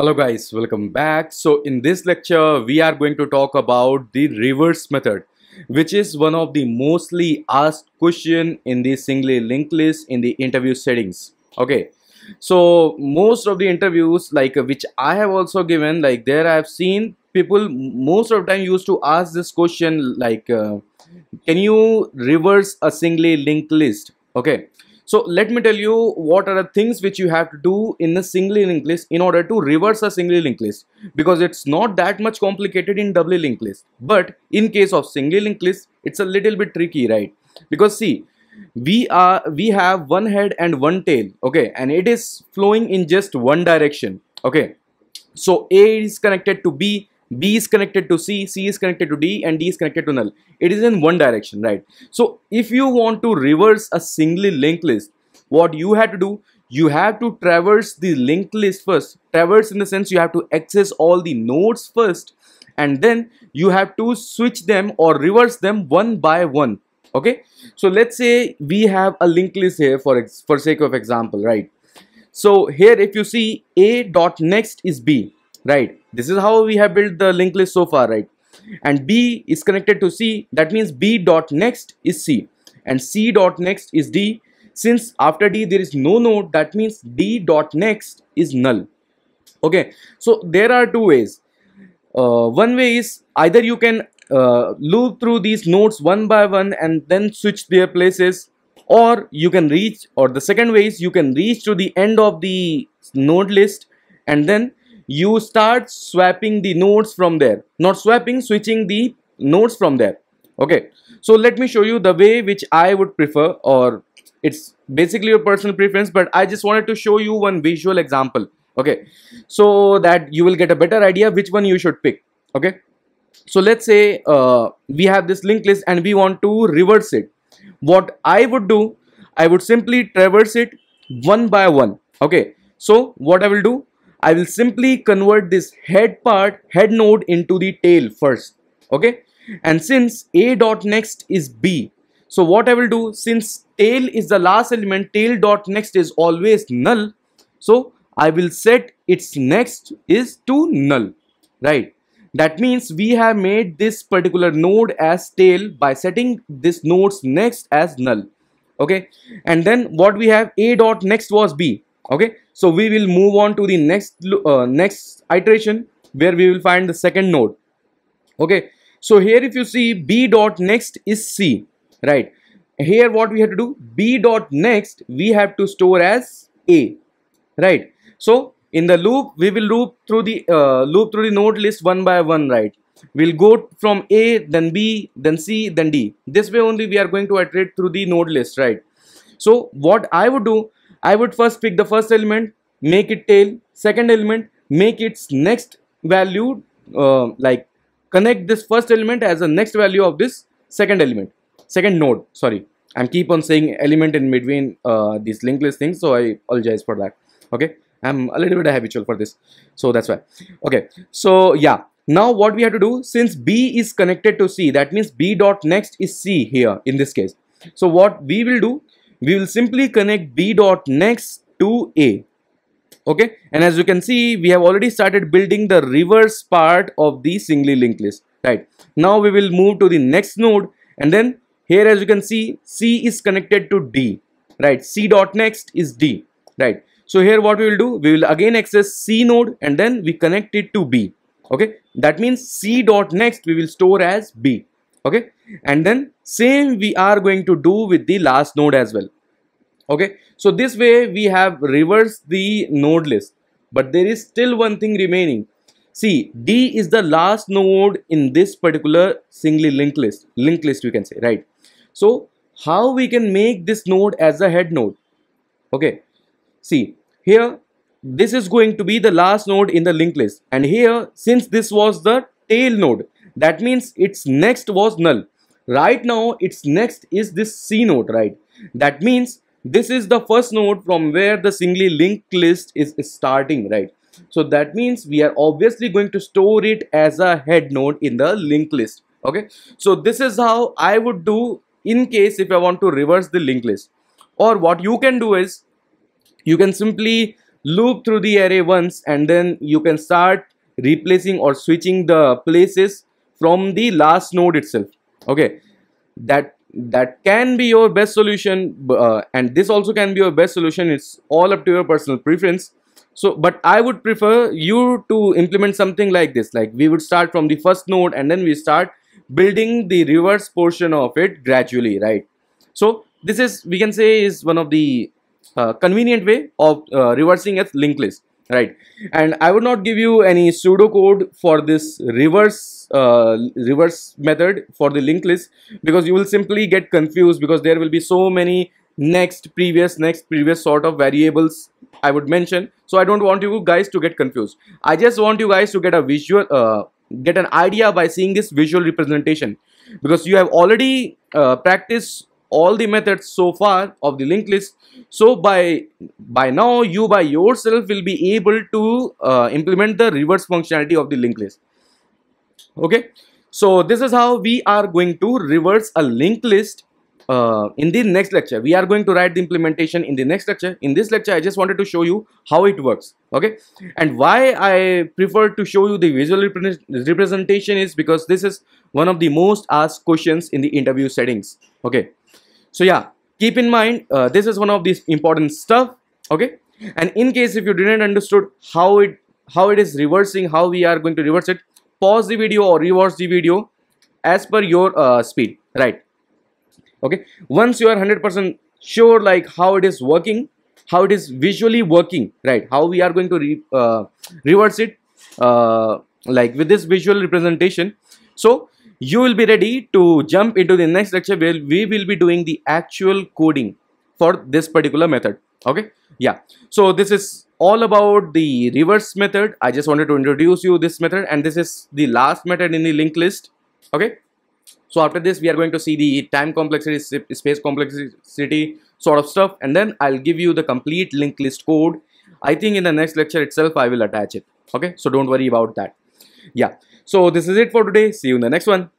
Hello guys, welcome back. So in this lecture we are going to talk about the reverse method, which is one of the mostly asked question in the singly linked list in the interview settings. Okay, so most of the interviews which I have also given, there I have seen people most of the time used to ask this question can you reverse a singly linked list? Okay, so let me tell you what are the things which you have to do in a singly linked list in order to reverse a singly linked list, because it's not that much complicated in doubly linked list, but in case of singly linked list it's a little bit tricky, right? Because see, we have one head and one tail, okay, and it is flowing in just one direction. Okay, so A is connected to B, B is connected to C, C is connected to D, and D is connected to null. It is in one direction, right? So if you want to reverse a singly linked list, what you have to do, you have to traverse the linked list first. Traverse in the sense you have to access all the nodes first, and then you have to switch them or reverse them one by one. Okay, so let's say we have a linked list here for sake of example, right? So here if you see A dot next is B, right? This is how we have built the linked list so far, right? And B is connected to C, that means B dot next is C, and C dot next is D. Since after D there is no node, that means D dot next is null. Okay, so there are two ways. One way is either you can loop through these nodes one by one and then switch their places, or you can reach, or the second way is you can reach to the end of the node list and then you start swapping the nodes from there. Not swapping, switching the nodes from there. Okay, so let me show you the way which I would prefer, or it's basically your personal preference, but I just wanted to show you one visual example. Okay, so that you will get a better idea which one you should pick. Okay, so let's say we have this linked list and we want to reverse it. What I would do, I would simply traverse it one by one. Okay, so what I will do, I will simply convert this head node into the tail first. Okay, and since A dot next is B, so what I will do, since tail is the last element, tail dot next is always null, so I will set its next is to null, right? That means we have made this particular node as tail by setting this node's next as null. Okay, and then what we have, A dot next was B. Okay, so we will move on to the next iteration where we will find the second node. Okay, so here if you see B dot next is C, right? Here what we have to do, B dot next we have to store as A, right? So in the loop we will loop through the node list one by one, right? We'll go from A, then B, then C, then D. This way only we are going to iterate through the node list, right? So what I would do, I would first pick the first element, make it tail, second element, make its next value, connect this first element as a next value of this second node. Sorry, I'm keep on saying element in between these linked list things, so I apologize for that. Okay, I'm a little bit habitual for this, so that's why. Okay, so yeah, now what we have to do, since B is connected to C, that means B dot next is C here in this case. So what we will do, we will simply connect B dot next to A. Okay, and as you can see, we have already started building the reverse part of the singly linked list, right? Now we will move to the next node, and then here as you can see, C is connected to D, right? C dot next is D, right? So here what we will do, we will again access C node and then we connect it to B. Okay, that means C dot next we will store as B. Okay, and then same we are going to do with the last node as well. Okay, so this way we have reversed the node list, but there is still one thing remaining. See, D is the last node in this particular singly linked list we can say, right? So how we can make this node as a head node? Okay, see here, this is going to be the last node in the linked list, and here since this was the tail node, that means its next was null. Right now its next is this C node, right? That means this is the first node from where the singly linked list is starting, right? So that means we are obviously going to store it as a head node in the linked list. Okay, so this is how I would do in case if I want to reverse the linked list. Or what you can do is, you can simply loop through the array once, and then you can start replacing or switching the places from the last node itself. Okay, that can be your best solution, and this also can be your best solution. It's all up to your personal preference. So but I would prefer you to implement something like this, like we would start from the first node and then we start building the reverse portion of it gradually, right? So this is, we can say, is one of the convenient way of reversing a linked list, right? And I would not give you any pseudocode for this reverse method for the linked list, because you will simply get confused, because there will be so many next previous sort of variables I would mention. So I don't want you guys to get confused. I just want you guys to get a visual get an idea by seeing this visual representation, because you have already practiced all the methods so far of the linked list. So by now you by yourself will be able to implement the reverse functionality of the linked list. Okay, so this is how we are going to reverse a linked list. In the next lecture we are going to write the implementation in the next lecture. In this lecture I just wanted to show you how it works. Okay, and why I prefer to show you the visual representation is because this is one of the most asked questions in the interview settings. Okay, so yeah, keep in mind this is one of these important stuff. Okay, and in case if you didn't understood how it is reversing, how we are going to reverse it, pause the video or rewatch the video as per your speed, right? Okay, once you are 100% sure like how it is working, how it is visually working, right, how we are going to reverse it like with this visual representation, so you will be ready to jump into the next lecture where we will be doing the actual coding for this particular method. Okay, yeah, so this is all about the reverse method. I just wanted to introduce you this method, and this is the last method in the linked list. Okay, so after this we are going to see the time complexity, space complexity sort of stuff, and then I'll give you the complete linked list code. I think in the next lecture itself I will attach it. Okay, so don't worry about that. Yeah, so this is it for today. See you in the next one.